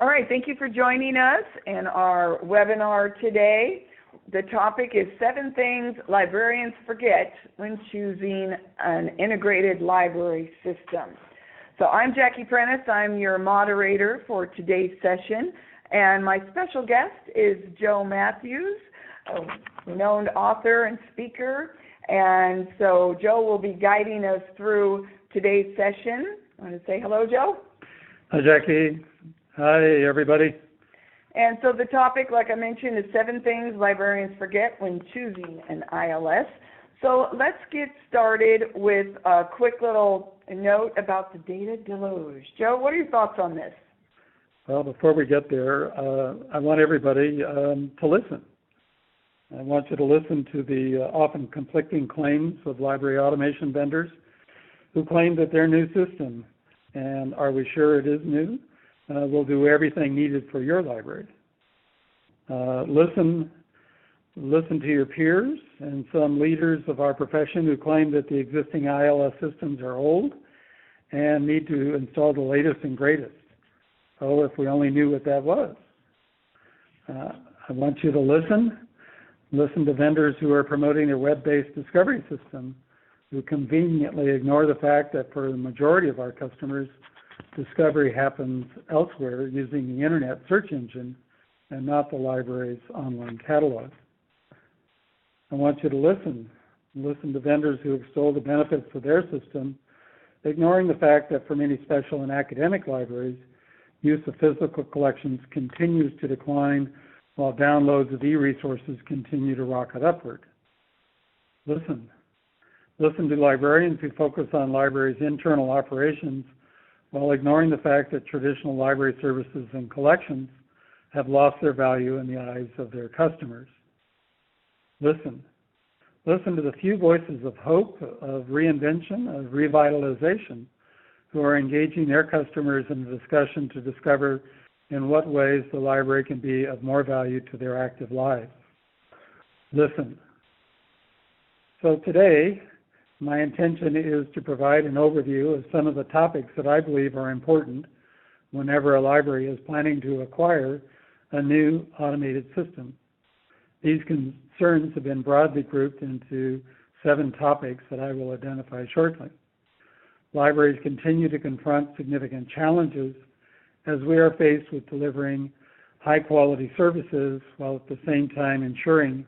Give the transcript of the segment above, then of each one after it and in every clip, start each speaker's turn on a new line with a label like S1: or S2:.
S1: All right, thank you for joining us in our webinar today. The topic is 7 things librarians forget when choosing an integrated library system. So I'm Jackie Prentice. I'm your moderator for today's session, and my special guest is Joe Matthews, a renowned author and speaker. And so Joe will be guiding us through today's session. I want to say hello, Joe.
S2: Hi, Jackie. Hi, everybody.
S1: And so the topic, like I mentioned, is 7 things librarians forget when choosing an ILS. So let's get started with a quick little note about the Datadeleuze. Joe, what are your thoughts on this?
S2: Well, before we get there, I want everybody to listen. I want you to listen to the often conflicting claims of library automation vendors who claim that their new system, and are we sure it is new, will do everything needed for your library. Listen to your peers and some leaders of our profession who claim that the existing ILS systems are old and need to install the latest and greatest. Oh, if we only knew what that was. I want you to listen to vendors who are promoting their web-based discovery system, who conveniently ignore the fact that for the majority of our customers, discovery happens elsewhere using the internet search engine and not the library's online catalog. I want you to listen to vendors who extol the benefits of their system, ignoring the fact that for many special and academic libraries, use of physical collections continues to decline while downloads of e-resources continue to rocket upward. Listen to librarians who focus on libraries' internal operations while ignoring the fact that traditional library services and collections have lost their value in the eyes of their customers. Listen to the few voices of hope, of reinvention, of revitalization, who are engaging their customers in a discussion to discover in what ways the library can be of more value to their active lives. Listen. So today, my intention is to provide an overview of some of the topics that I believe are important whenever a library is planning to acquire a new automated system. These concerns have been broadly grouped into 7 topics that I will identify shortly. Libraries continue to confront significant challenges as we are faced with delivering high-quality services while at the same time ensuring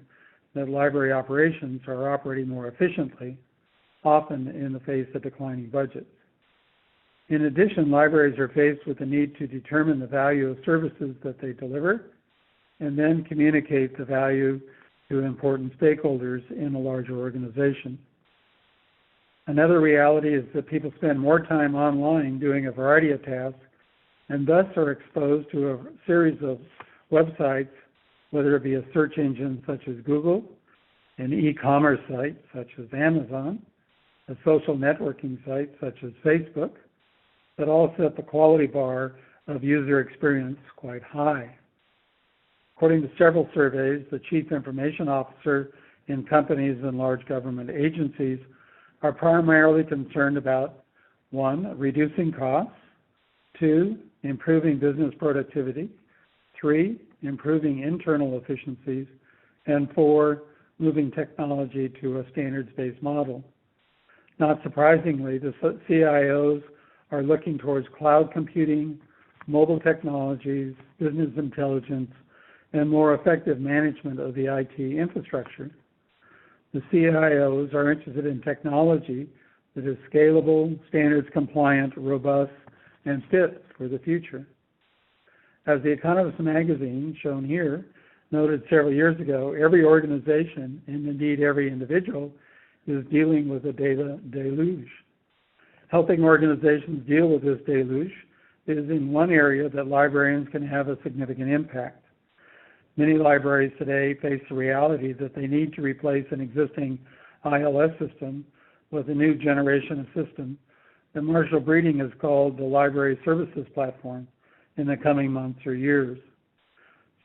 S2: that library operations are operating more efficiently, often in the face of declining budgets. In addition, libraries are faced with the need to determine the value of services that they deliver and then communicate the value to important stakeholders in a larger organization. Another reality is that people spend more time online doing a variety of tasks and thus are exposed to a series of websites, whether it be a search engine such as Google, an e-commerce site such as Amazon, a social networking site such as Facebook, that all set the quality bar of user experience quite high. According to several surveys, the chief information officer in companies and large government agencies are primarily concerned about 1, reducing costs, 2, improving business productivity, 3, improving internal efficiencies, and 4, moving technology to a standards-based model. Not surprisingly, the CIOs are looking towards cloud computing, mobile technologies, business intelligence, and more effective management of the IT infrastructure. The CIOs are interested in technology that is scalable, standards compliant, robust, and fit for the future. As The Economist magazine, shown here, noted several years ago, every organization, and indeed every individual, is dealing with a data deluge. Helping organizations deal with this deluge is in one area that librarians can have a significant impact. Many libraries today face the reality that they need to replace an existing ILS system with a new generation of system that Marshall Breeding has called the Library Services Platform in the coming months or years.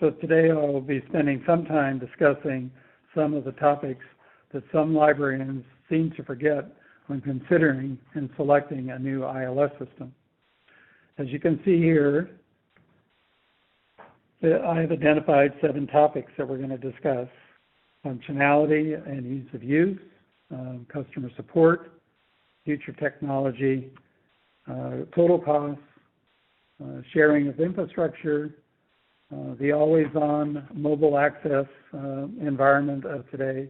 S2: So today I will be spending some time discussing some of the topics that some librarians seem to forget when considering and selecting a new ILS system. As you can see here, I have identified 7 topics that we're going to discuss: functionality and ease of use, customer support, future technology, total costs, sharing of infrastructure, the always-on mobile access environment of today,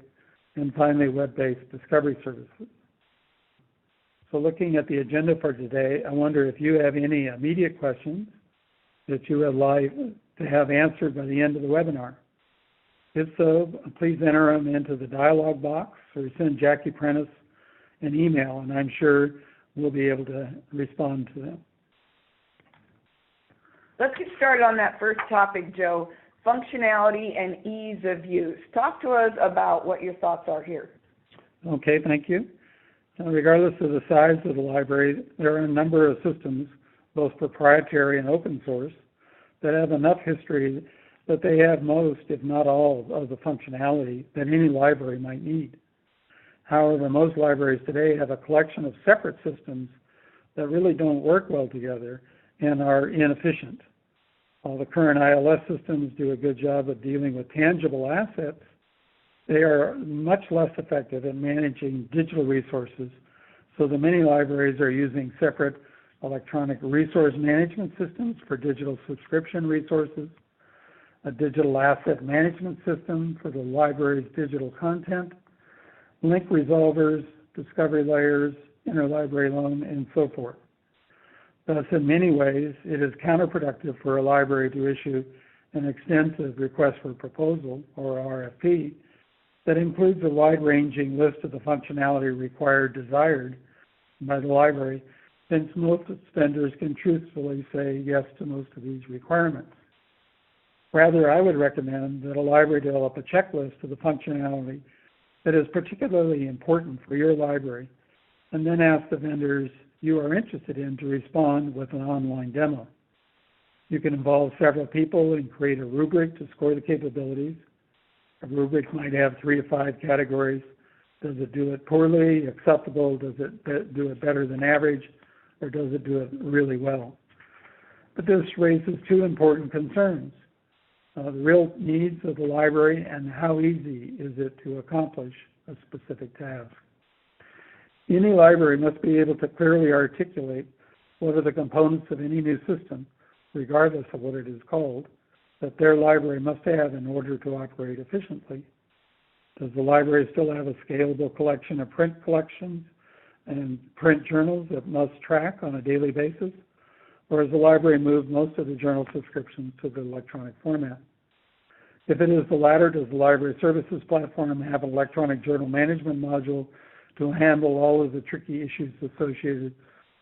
S2: and finally, web-based discovery services. So looking at the agenda for today, I wonder if you have any immediate questions that you would like to have answered by the end of the webinar. If so, please enter them into the dialog box or send Jackie Prentice an email, and I'm sure we'll be able to respond to them.
S1: Let's get started on that first topic, Joe, functionality and ease of use. Talk to us about what your thoughts are here.
S2: Okay, thank you. Regardless of the size of the library, there are a number of systems, both proprietary and open source, that have enough history that they have most, if not all, of the functionality that any library might need. However, most libraries today have a collection of separate systems that really don't work well together and are inefficient. While the current ILS systems do a good job of dealing with tangible assets, they are much less effective at managing digital resources, so the many libraries are using separate electronic resource management systems for digital subscription resources, a digital asset management system for the library's digital content, link resolvers, discovery layers, interlibrary loan, and so forth. Thus, in many ways, it is counterproductive for a library to issue an extensive request for proposal, or RFP, that includes a wide-ranging list of the functionality desired by the library, since most vendors can truthfully say yes to most of these requirements. Rather, I would recommend that a library develop a checklist of the functionality that is particularly important for your library, and then ask the vendors you are interested in to respond with an online demo. You can involve several people and create a rubric to score the capabilities. A rubric might have 3 to 5 categories. Does it do it poorly, acceptable? Does it do it better than average? Or does it do it really well? But this raises 2 important concerns. The real needs of the library and how easy is it to accomplish a specific task. Any library must be able to clearly articulate what are the components of any new system, regardless of what it is called, that their library must have in order to operate efficiently. Does the library still have a scalable collection of print collections and print journals that must track on a daily basis? Or has the library moved most of the journal subscriptions to the electronic format? If it is the latter, does the library services platform have an electronic journal management module to handle all of the tricky issues associated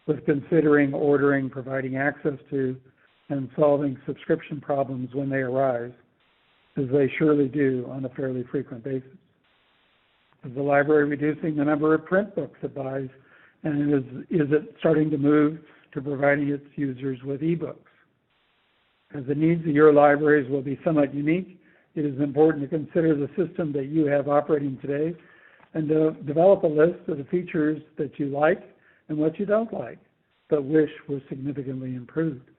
S2: with considering, ordering, providing access to, and solving subscription problems when they arise, as they surely do on a fairly frequent basis? Is the library reducing the number of print books it buys, and is it starting to move to providing its users with ebooks? As the needs of your libraries will be somewhat unique, it is important to consider the system that you have operating today and to develop a list of the features that you like and what you don't like, but wish were significantly improved.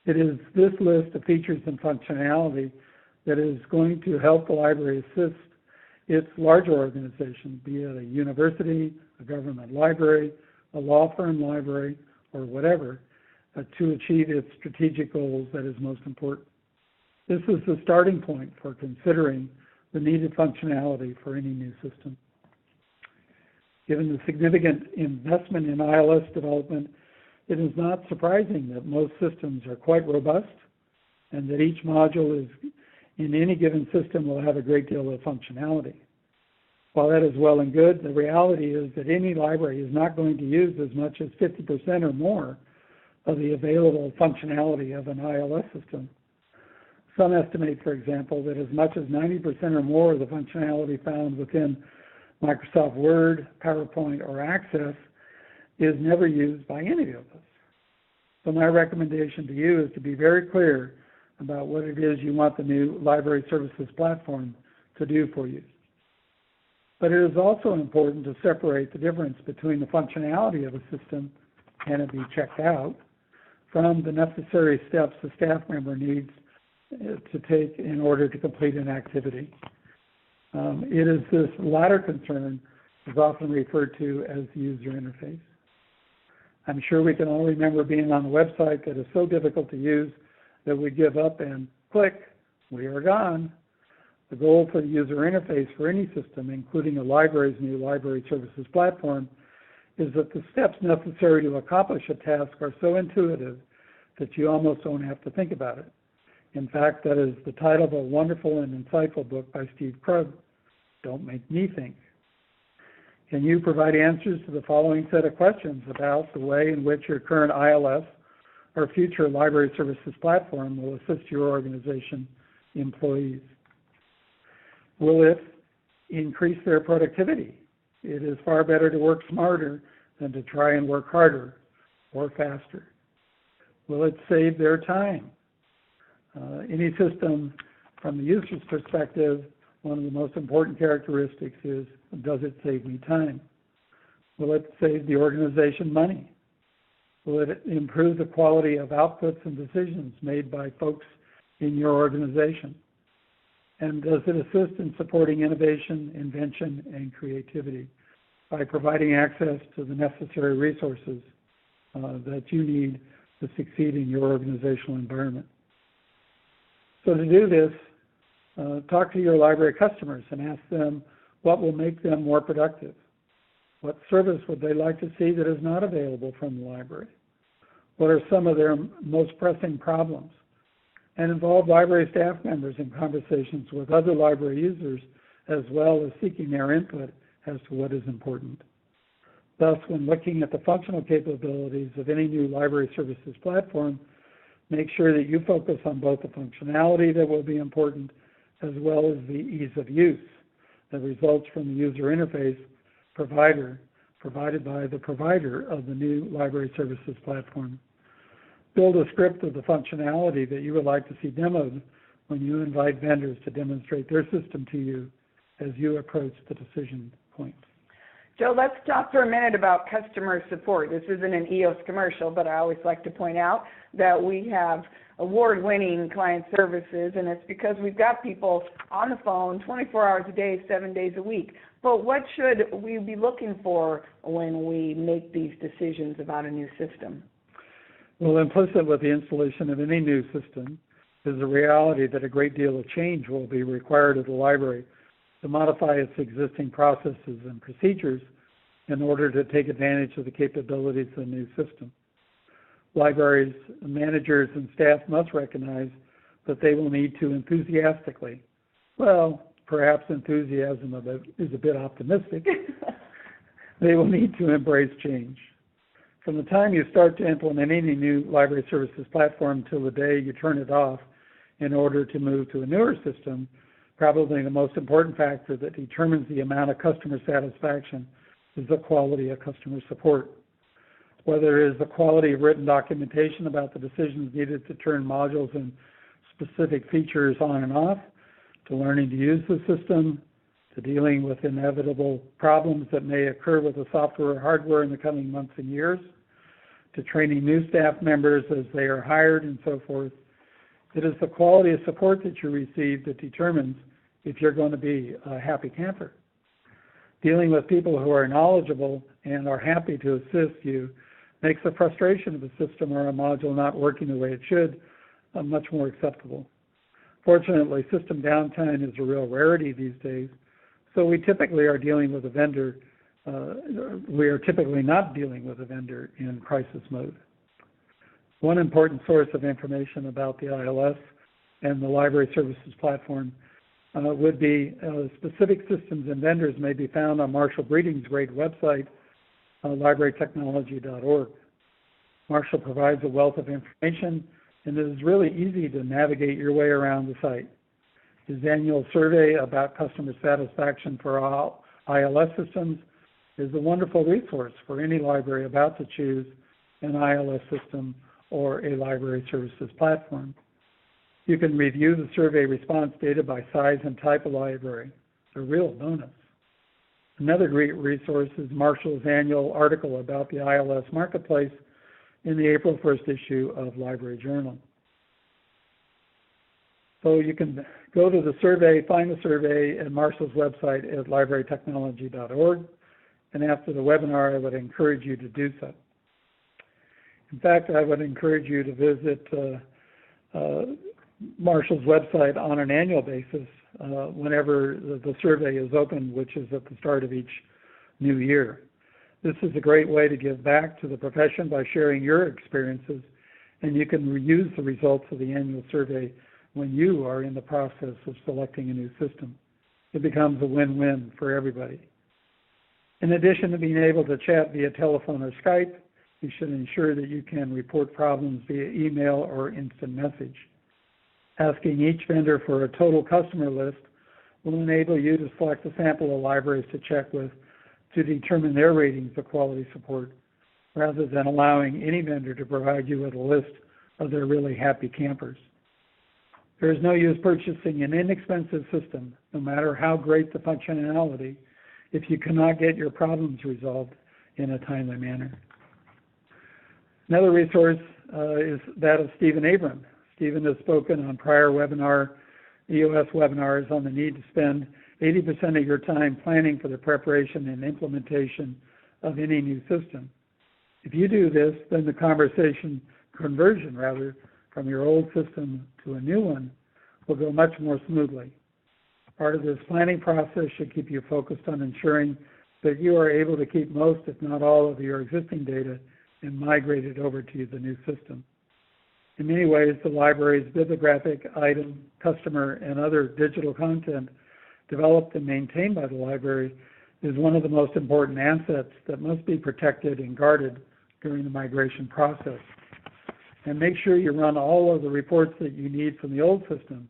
S2: It is this list of features and functionality that is going to help the library assist its larger organization, be it a university, a government library, a law firm library, or whatever, to achieve its strategic goals that is most important. This is the starting point for considering the needed functionality for any new system. Given the significant investment in ILS development, it is not surprising that most systems are quite robust and that each module in any given system will have a great deal of functionality. While that is well and good, the reality is that any library is not going to use as much as 50% or more of the available functionality of an ILS system. Some estimate, for example, that as much as 90% or more of the functionality found within Microsoft Word, PowerPoint, or Access is never used by any of us. So my recommendation to you is to be very clear about what it is you want the new library services platform to do for you. But it is also important to separate the difference between the functionality of a system, can it be checked out, from the necessary steps a staff member needs to take in order to complete an activity. It is this latter concern is often referred to as the user interface. I'm sure we can all remember being on a website that is so difficult to use that we give up and click, we are gone. The goal for the user interface for any system, including a library's new library services platform, is that the steps necessary to accomplish a task are so intuitive that you almost don't have to think about it. In fact, that is the title of a wonderful and insightful book by Steve Krug, Don't Make Me Think. Can you provide answers to the following set of questions about the way in which your current ILS or future library services platform will assist your organization employees? Will it increase their productivity? It is far better to work smarter than to try and work harder or faster. Will it save their time? Any system, from the user's perspective, one of the most important characteristics is, does it save me time? Will it save the organization money? Will it improve the quality of outputs and decisions made by folks in your organization? And does it assist in supporting innovation, invention, and creativity by providing access to the necessary resources that you need to succeed in your organizational environment? So to do this, talk to your library customers and ask them what will make them more productive. What service would they like to see that is not available from the library? What are some of their most pressing problems? And involve library staff members in conversations with other library users, as well as seeking their input as to what is important. Thus, when looking at the functional capabilities of any new library services platform, make sure that you focus on both the functionality that will be important as well as the ease of use that results from the user interface provided by the provider of the new library services platform. Build a script of the functionality that you would like to see demoed when you invite vendors to demonstrate their system to you as you approach the decision point.
S1: Joe, let's talk for a minute about customer support. This isn't an EOS commercial, but I always like to point out that we have award-winning client services, and it's because we've got people on the phone 24 hours a day, 7 days a week. But what should we be looking for when we make these decisions about a new system?
S2: Well, implicit with the installation of any new system is the reality that a great deal of change will be required of the library to modify its existing processes and procedures in order to take advantage of the capabilities of the new system. Libraries, managers, and staff must recognize that they will need to enthusiastically, well, perhaps enthusiasm is a bit optimistic, they will need to embrace change. From the time you start to implement any new library services platform till the day you turn it off in order to move to a newer system, probably the most important factor that determines the amount of customer satisfaction is the quality of customer support. Whether it is the quality of written documentation about the decisions needed to turn modules and specific features on and off, to learning to use the system, to dealing with inevitable problems that may occur with the software or hardware in the coming months and years, to training new staff members as they are hired and so forth. It is the quality of support that you receive that determines if you're going to be a happy camper. Dealing with people who are knowledgeable and are happy to assist you makes the frustration of a system or a module not working the way it should much more acceptable. Fortunately, system downtime is a real rarity these days, so we typically are dealing with a vendor, we are typically not dealing with a vendor in crisis mode. One important source of information about the ILS and the library services platform would be specific systems and vendors may be found on Marshall Breeding's great website, librarytechnology.org. Marshall provides a wealth of information, and it is really easy to navigate your way around the site. His annual survey about customer satisfaction for all ILS systems is a wonderful resource for any library about to choose an ILS system or a library services platform. You can review the survey response data by size and type of library. It's a real bonus. Another great resource is Marshall's annual article about the ILS marketplace in the April 1st issue of Library Journal. So you can go to the survey, find the survey at Marshall's website at librarytechnology.org, and after the webinar, I would encourage you to do so. In fact, I would encourage you to visit Marshall's website on an annual basis whenever the survey is open, which is at the start of each new year. This is a great way to give back to the profession by sharing your experiences, and you can reuse the results of the annual survey when you are in the process of selecting a new system. It becomes a win-win for everybody. In addition to being able to chat via telephone or Skype, you should ensure that you can report problems via email or instant message. Asking each vendor for a total customer list will enable you to select a sample of libraries to check with to determine their ratings of quality support, rather than allowing any vendor to provide you with a list of their really happy campers. There is no use purchasing an inexpensive system, no matter how great the functionality, if you cannot get your problems resolved in a timely manner. Another resource is that of Stephen Abram. Stephen has spoken on prior EOS webinars on the need to spend 80% of your time planning for the preparation and implementation of any new system. If you do this, then the conversion from your old system to a new one will go much more smoothly. Part of this planning process should keep you focused on ensuring that you are able to keep most, if not all, of your existing data and migrate it over to the new system. In many ways, the library's bibliographic, item, customer, and other digital content developed and maintained by the library is one of the most important assets that must be protected and guarded during the migration process. And make sure you run all of the reports that you need from the old system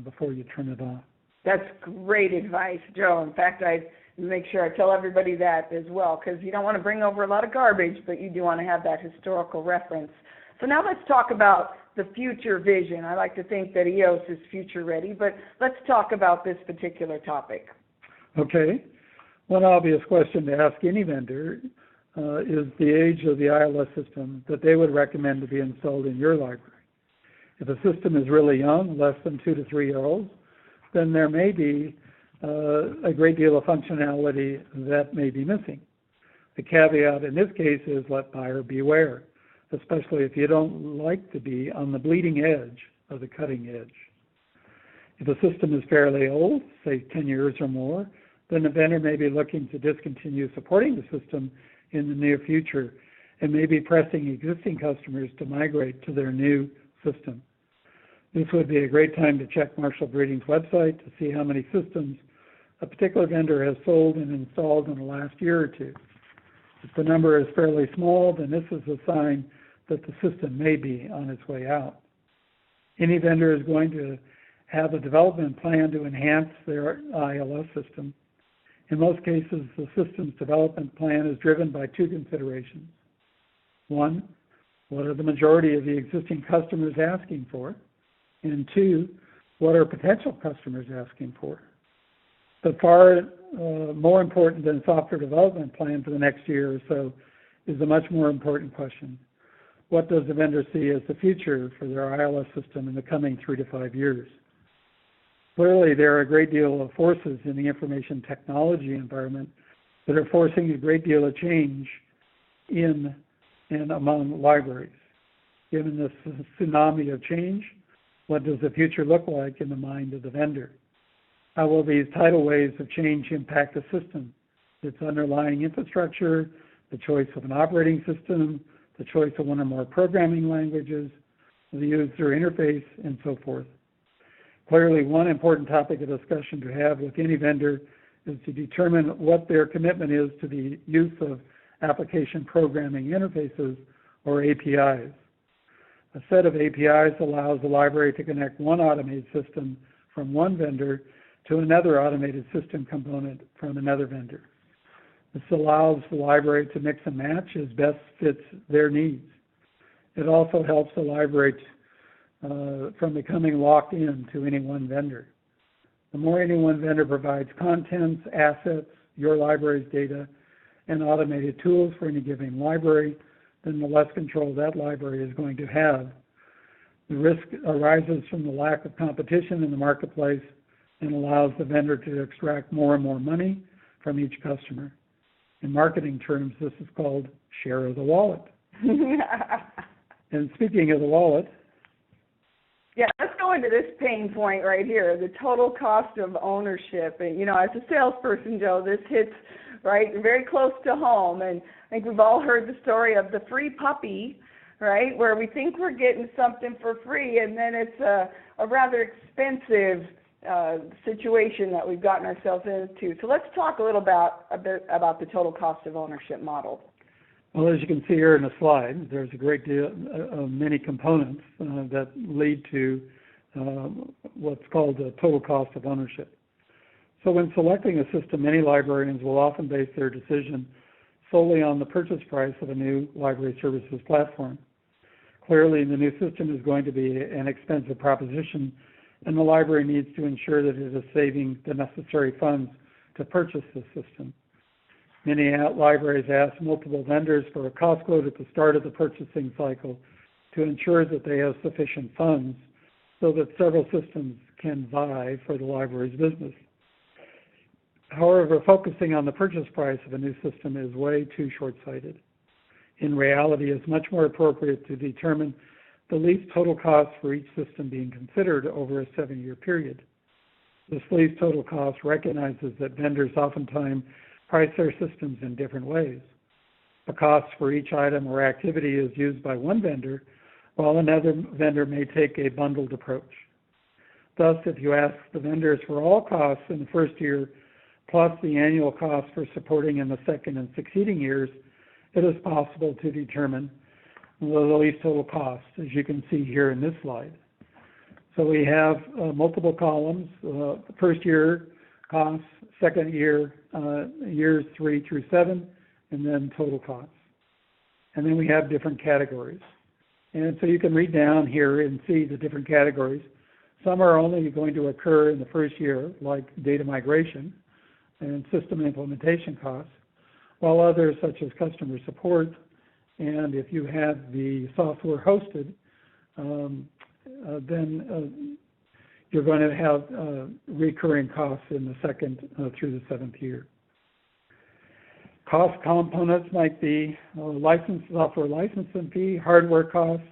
S2: before you turn it on.
S1: That's great advice, Joe. In fact, I make sure I tell everybody that as well, because you don't want to bring over a lot of garbage, but you do want to have that historical reference. So now let's talk about the future vision. I like to think that EOS is future ready, but let's talk about this particular topic.
S2: Okay. One obvious question to ask any vendor is the age of the ILS system that they would recommend to be installed in your library. If a system is really young, less than 2 to 3 years old, then there may be a great deal of functionality that may be missing. The caveat in this case is let buyer beware, especially if you don't like to be on the bleeding edge of the cutting edge. If a system is fairly old, say 10 years or more, then the vendor may be looking to discontinue supporting the system in the near future and may be pressing existing customers to migrate to their new system. This would be a great time to check Marshall Breeding's website to see how many systems a particular vendor has sold and installed in the last year or two. If the number is fairly small, then this is a sign that the system may be on its way out. Any vendor is going to have a development plan to enhance their ILS system. In most cases, the system's development plan is driven by two considerations. One, what are the majority of the existing customers asking for? And two, what are potential customers asking for? But far more important than software development plan for the next year or so is a much more important question. What does the vendor see as the future for their ILS system in the coming 3 to 5 years? Clearly, there are a great deal of forces in the information technology environment that are forcing a great deal of change in and among libraries. Given this tsunami of change, what does the future look like in the mind of the vendor? How will these tidal waves of change impact the system, its underlying infrastructure, the choice of an operating system, the choice of one or more programming languages, the user interface, and so forth? Clearly, one important topic of discussion to have with any vendor is to determine what their commitment is to the use of application programming interfaces, or APIs. A set of APIs allows the library to connect one automated system from one vendor to another automated system component from another vendor. This allows the library to mix and match as best fits their needs. It also helps the library from becoming locked in to any one vendor. The more any one vendor provides contents, assets, your library's data, and automated tools for any given library, then the less control that library is going to have. The risk arises from the lack of competition in the marketplace and allows the vendor to extract more and more money from each customer. In marketing terms, this is called share of the wallet. And speaking of the wallet,
S1: yeah, let's go into this pain point right here, the total cost of ownership. And, you know, as a salesperson, Joe, this hits right very close to home. And I think we've all heard the story of the free puppy, right, where we think we're getting something for free, and then it's a rather expensive situation that we've gotten ourselves into. So let's talk a bit about the total cost of ownership model.
S2: Well, as you can see here in the slide, there's a great deal of many components that lead to what's called the total cost of ownership. So when selecting a system, many librarians will often base their decision solely on the purchase price of a new library services platform. Clearly, the new system is going to be an expensive proposition, and the library needs to ensure that it is saving the necessary funds to purchase the system. Many libraries ask multiple vendors for a cost quote at the start of the purchasing cycle to ensure that they have sufficient funds so that several systems can vie for the library's business. However, focusing on the purchase price of a new system is way too short-sighted. In reality, it's much more appropriate to determine the lease total cost for each system being considered over a 7-year period. This lease total cost recognizes that vendors oftentimes price their systems in different ways. The cost for each item or activity is used by one vendor, while another vendor may take a bundled approach. Thus, if you ask the vendors for all costs in the first year, plus the annual cost for supporting in the second and succeeding years, it is possible to determine the lease total cost, as you can see here in this slide. So we have multiple columns, first year costs, second year, years 3 through 7, and then total costs. And then we have different categories. And so you can read down here and see the different categories. Some are only going to occur in the first year, like data migration and system implementation costs, while others, such as customer support, and if you have the software hosted, then you're going to have recurring costs in the second through the 7th year. Cost components might be software licensing fee, hardware costs,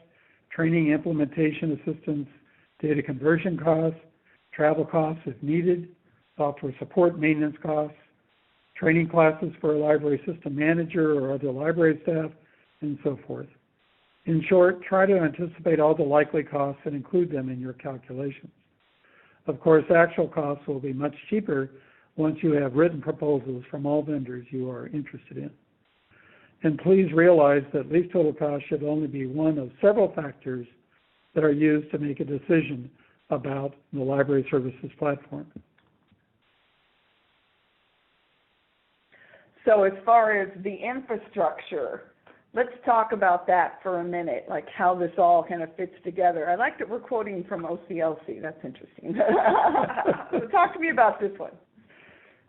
S2: training implementation assistance, data conversion costs, travel costs if needed, software support maintenance costs, training classes for a library system manager or other library staff, and so forth. In short, try to anticipate all the likely costs and include them in your calculations. Of course, actual costs will be much cheaper once you have written proposals from all vendors you are interested in. And please realize that lease total cost should only be one of several factors that are used to make a decision about the library services platform.
S1: So as far as the infrastructure, let's talk about that for a minute, like how this all kind of fits together. I like that we're quoting from OCLC. That's interesting. So talk to me about this one.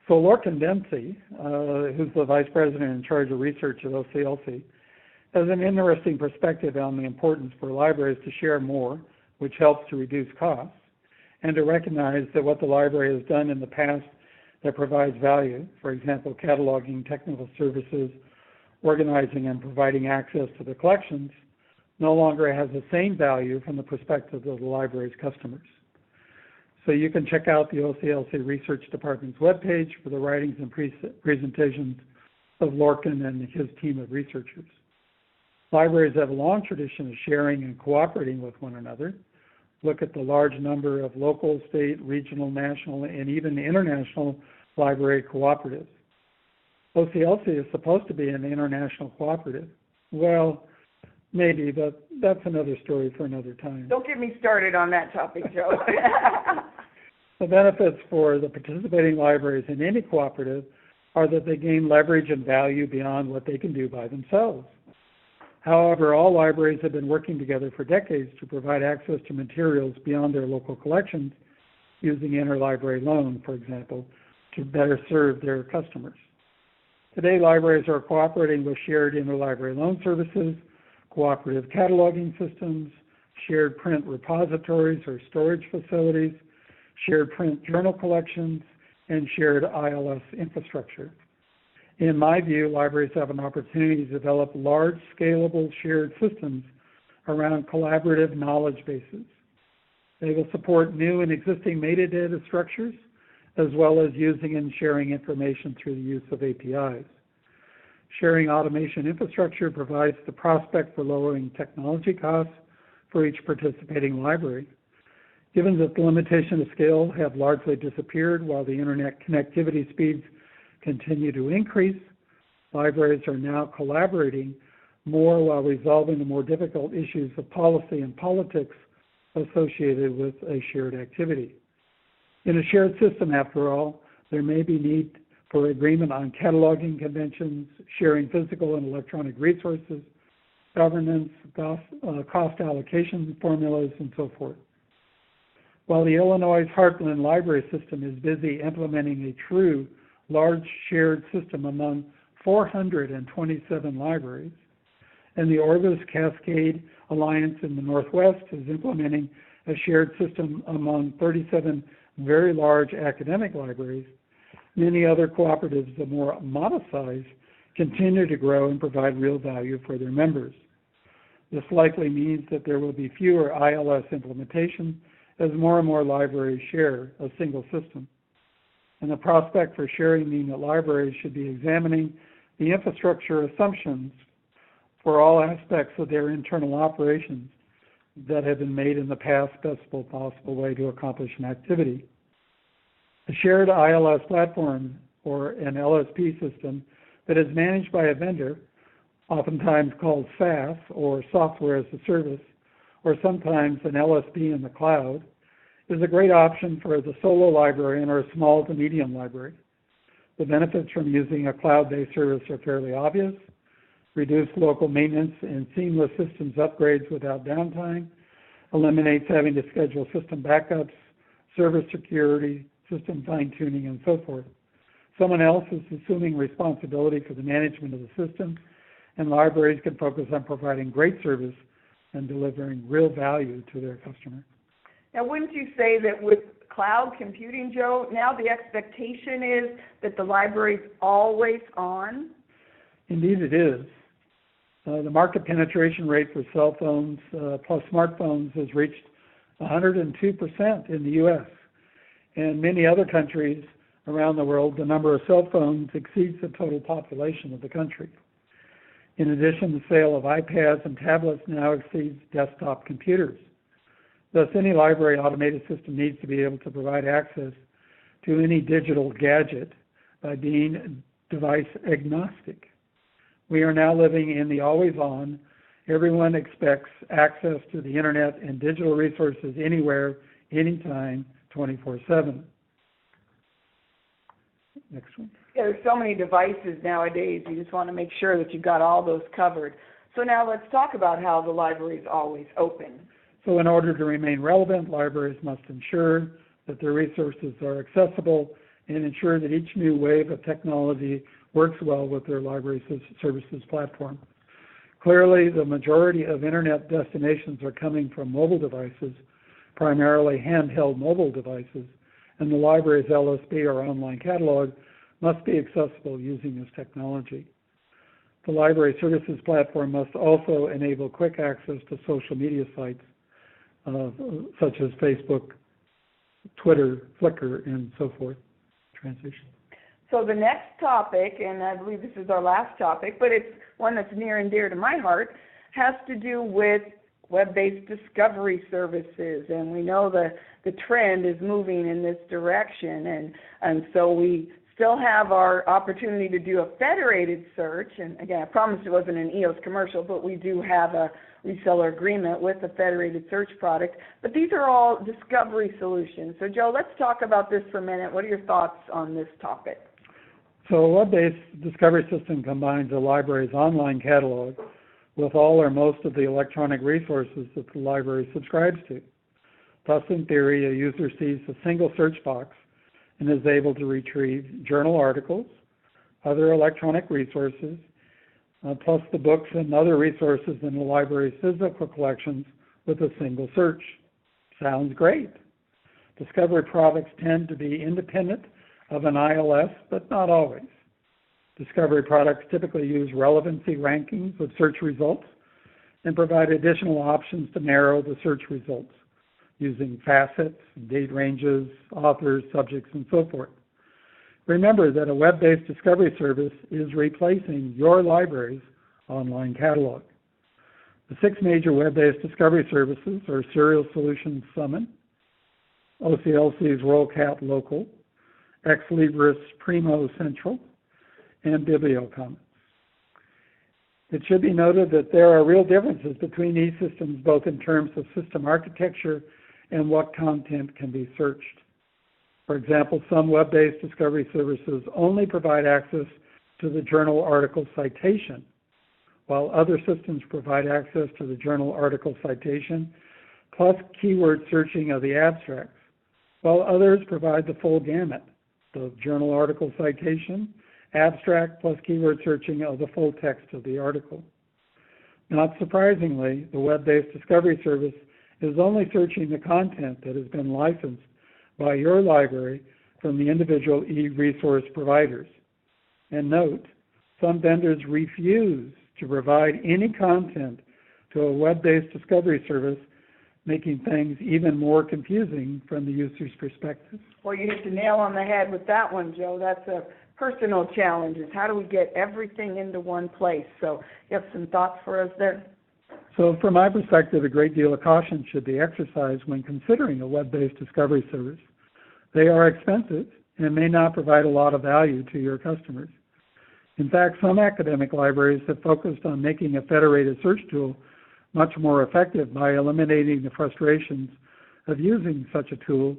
S2: So Lorcan Dempsey, who's the Vice President in charge of research at OCLC, has an interesting perspective on the importance for libraries to share more, which helps to reduce costs, and to recognize that what the library has done in the past that provides value, for example, cataloging, technical services, organizing and providing access to the collections, no longer has the same value from the perspective of the library's customers. So you can check out the OCLC Research Department's webpage for the writings and presentations of Lorcan and his team of researchers. Libraries have a long tradition of sharing and cooperating with one another. Look at the large number of local, state, regional, national, and even international library cooperatives. OCLC is supposed to be an international cooperative. Well, maybe, but that's another story for another time.
S1: Don't get me started on that topic, Joe.
S2: The benefits for the participating libraries in any cooperative are that they gain leverage and value beyond what they can do by themselves. However, all libraries have been working together for decades to provide access to materials beyond their local collections using interlibrary loan, for example, to better serve their customers. Today, libraries are cooperating with shared interlibrary loan services, cooperative cataloging systems, shared print repositories or storage facilities, shared print journal collections, and shared ILS infrastructure. In my view, libraries have an opportunity to develop large, scalable shared systems around collaborative knowledge bases. They will support new and existing metadata structures, as well as using and sharing information through the use of APIs. Sharing automation infrastructure provides the prospect for lowering technology costs for each participating library. Given that the limitations of scale have largely disappeared while the internet connectivity speeds continue to increase, libraries are now collaborating more while resolving the more difficult issues of policy and politics associated with a shared activity. In a shared system, after all, there may be need for agreement on cataloging conventions, sharing physical and electronic resources, governance, cost allocation formulas, and so forth. While the Illinois Heartland Library System is busy implementing a true large shared system among 427 libraries, and the Orbis Cascade Alliance in the Northwest is implementing a shared system among 37 very large academic libraries, many other cooperatives of more modest size continue to grow and provide real value for their members. This likely means that there will be fewer ILS implementations as more and more libraries share a single system. And the prospect for sharing mean that libraries should be examining the infrastructure assumptions for all aspects of their internal operations that have been made in the past best possible way to accomplish an activity. A shared ILS platform, or an LSP system, that is managed by a vendor, oftentimes called SaaS, or Software as a Service, or sometimes an LSP in the cloud, is a great option for the solo librarian or a small to medium library. The benefits from using a cloud-based service are fairly obvious: reduced local maintenance and seamless systems upgrades without downtime, eliminates having to schedule system backups, server security, system fine-tuning, and so forth. Someone else is assuming responsibility for the management of the system, and libraries can focus on providing great service and delivering real value to their customer.
S1: Now, wouldn't you say that with cloud computing, Joe, now the expectation is that the library's always on?
S2: Indeed it is. The market penetration rate for cell phones plus smartphones has reached 102% in the U.S. In many other countries around the world, the number of cell phones exceeds the total population of the country. In addition, the sale of iPads and tablets now exceeds desktop computers. Thus, any library automated system needs to be able to provide access to any digital gadget by being device agnostic. We are now living in the always-on. Everyone expects access to the internet and digital resources anywhere, anytime, 24/7. Next one.
S1: Yeah, there's so many devices nowadays. You just want to make sure that you've got all those covered. So now let's talk about how the library is always open.
S2: So in order to remain relevant, libraries must ensure that their resources are accessible and ensure that each new wave of technology works well with their library services platform. Clearly, the majority of internet destinations are coming from mobile devices, primarily handheld mobile devices, and the library's LSP or online catalog must be accessible using this technology. The library services platform must also enable quick access to social media sites such as Facebook, Twitter, Flickr, and so forth. Transition.
S1: So the next topic, and I believe this is our last topic, but it's one that's near and dear to my heart, has to do with web-based discovery services. And we know the trend is moving in this direction. And so we still have our opportunity to do a federated search. And again, I promised it wasn't an EOS commercial, but we do have a reseller agreement with the federated search product. But these are all discovery solutions. So Joe, let's talk about this for a minute. What are your thoughts on this topic?
S2: So a web-based discovery system combines a library's online catalog with all or most of the electronic resources that the library subscribes to. Thus, in theory, a user sees a single search box and is able to retrieve journal articles, other electronic resources, plus the books and other resources in the library's physical collections with a single search. Sounds great. Discovery products tend to be independent of an ILS, but not always. Discovery products typically use relevancy rankings of search results and provide additional options to narrow the search results using facets, date ranges, authors, subjects, and so forth. Remember that a web-based discovery service is replacing your library's online catalog. The 6 major web-based discovery services are Serial Solutions Summon, OCLC's WorldCat Local, Ex Libris Primo Central, and BiblioCommons. It should be noted that there are real differences between these systems, both in terms of system architecture and what content can be searched. For example, some web-based discovery services only provide access to the journal article citation, while other systems provide access to the journal article citation plus keyword searching of the abstracts, while others provide the full gamut, the journal article citation, abstract plus keyword searching of the full text of the article. Not surprisingly, the web-based discovery service is only searching the content that has been licensed by your library from the individual e-resource providers. And note, some vendors refuse to provide any content to a web-based discovery service, making things even more confusing from the user's perspective.
S1: Well, you hit the nail on the head with that one, Joe. That's a personal challenge, is how do we get everything into one place? So you have some thoughts for us there?
S2: So from my perspective, a great deal of caution should be exercised when considering a web-based discovery service. They are expensive and may not provide a lot of value to your customers. In fact, some academic libraries have focused on making a federated search tool much more effective by eliminating the frustrations of using such a tool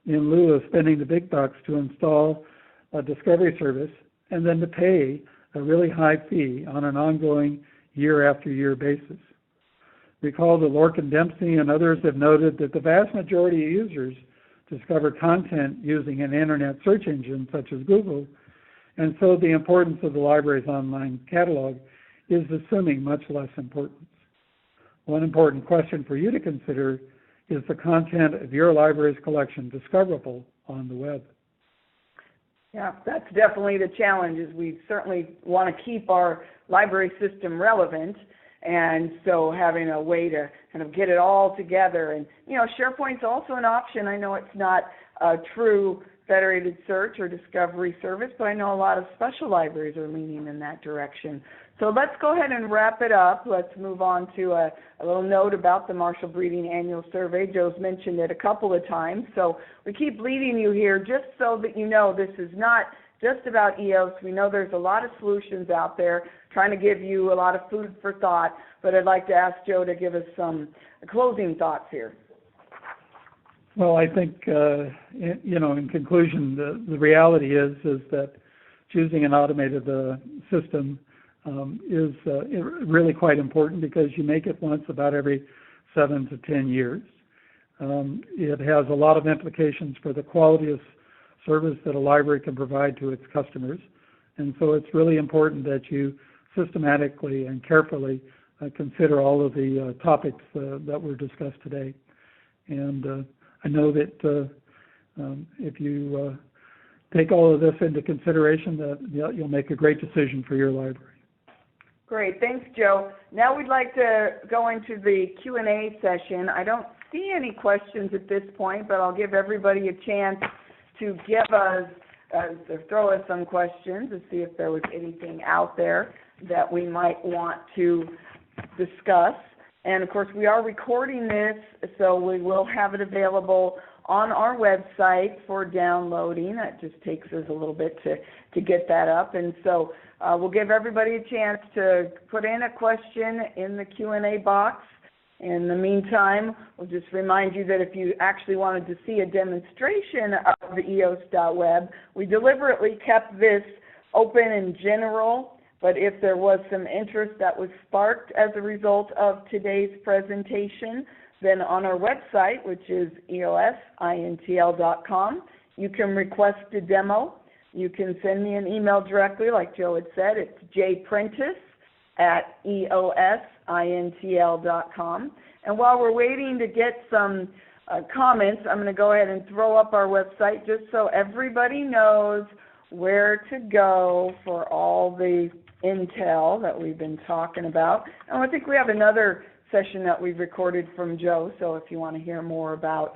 S2: in lieu of spending the big bucks to install a discovery service and then to pay a really high fee on an ongoing year-after-year basis. Recall that Lorcan Dempsey and others have noted that the vast majority of users discover content using an internet search engine such as Google, and so the importance of the library's online catalog is assuming much less importance. One important question for you to consider is the content of your library's collection discoverable on the web?
S1: Yeah, that's definitely the challenge, is we certainly want to keep our library system relevant, and so having a way to kind of get it all together. And, you know, SharePoint's also an option. I know it's not a true federated search or discovery service, but I know a lot of special libraries are leaning in that direction. So let's go ahead and wrap it up. Let's move on to a little note about the Marshall Breeding Annual Survey. Joe's mentioned it a couple of times, so we keep leading you here just so that you know this is not just about EOS. We know there's a lot of solutions out there trying to give you a lot of food for thought, but I'd like to ask Joe to give us some closing thoughts here.
S2: Well, I think, in conclusion, the reality is that choosing an automated system is really quite important because you make it once about every 7 to 10 years. It has a lot of implications for the quality of service that a library can provide to its customers, and so it's really important that you systematically and carefully consider all of the topics that were discussed today. And I know that if you take all of this into consideration, that you'll make a great decision for your library.
S1: Great, thanks, Joe. Now we'd like to go into the Q&A session. I don't see any questions at this point, but I'll give everybody a chance to give us, to throw us some questions to see if there was anything out there that we might want to discuss. And of course, we are recording this, so we will have it available on our website for downloading. It just takes us a little bit to get that up. And so we'll give everybody a chance to put in a question in the Q&A box. In the meantime, we'll just remind you that if you actually wanted to see a demonstration of the EOS.web, we deliberately kept this open in general, but if there was some interest that was sparked as a result of today's presentation, then on our website, which is eosintl.com, you can request a demo. You can send me an email directly, like Joe had said. It's jprentice@eosintl.com. And while we're waiting to get some comments, I'm going to go ahead and throw up our website just so everybody knows where to go for all the intel that we've been talking about. And I think we have another session that we've recorded from Joe, so if you want to hear more about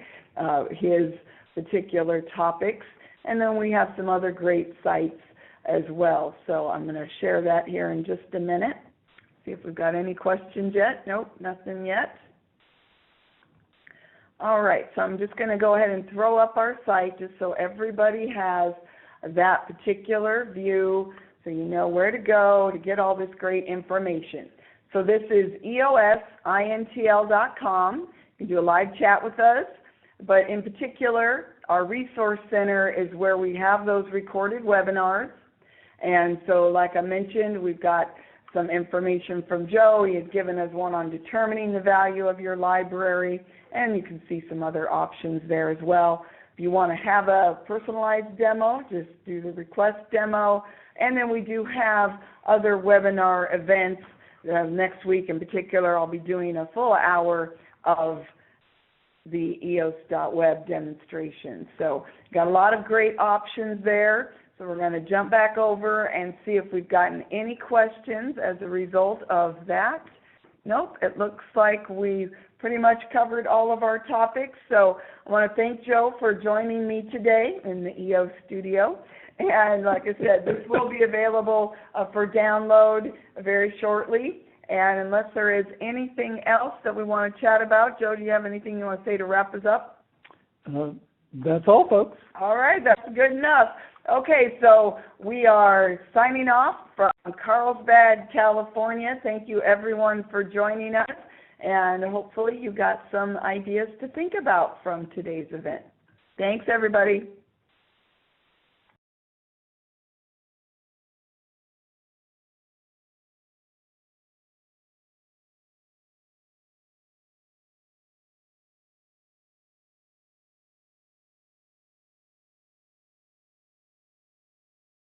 S1: his particular topics. And then we have some other great sites as well. So I'm going to share that here in just a minute. See if we've got any questions yet. Nope, nothing yet. All right, so I'm just going to go ahead and throw up our site just so everybody has that particular view, so you know where to go to get all this great information. So this is eosintl.com. You can do a live chat with us, but in particular, our resource center is where we have those recorded webinars. And so like I mentioned, we've got some information from Joe. He had given us one on determining the value of your library, and you can see some other options there as well. If you want to have a personalized demo, just do the request demo. And then we do have other webinar events. Next week in particular, I'll be doing a full hour of the EOS.web demonstration. So got a lot of great options there. So we're going to jump back over and see if we've gotten any questions as a result of that. Nope, it looks like we pretty much covered all of our topics. So I want to thank Joe for joining me today in the EOS studio. And like I said, this will be available for download very shortly. And unless there is anything else that we want to chat about, Joe, do you have anything you want to say to wrap us up?
S2: That's all, folks.
S1: All right, that's good enough. Okay, so we are signing off from Carlsbad, California. Thank you, everyone, for joining us. And hopefully you got some ideas to think about from today's event. Thanks, everybody.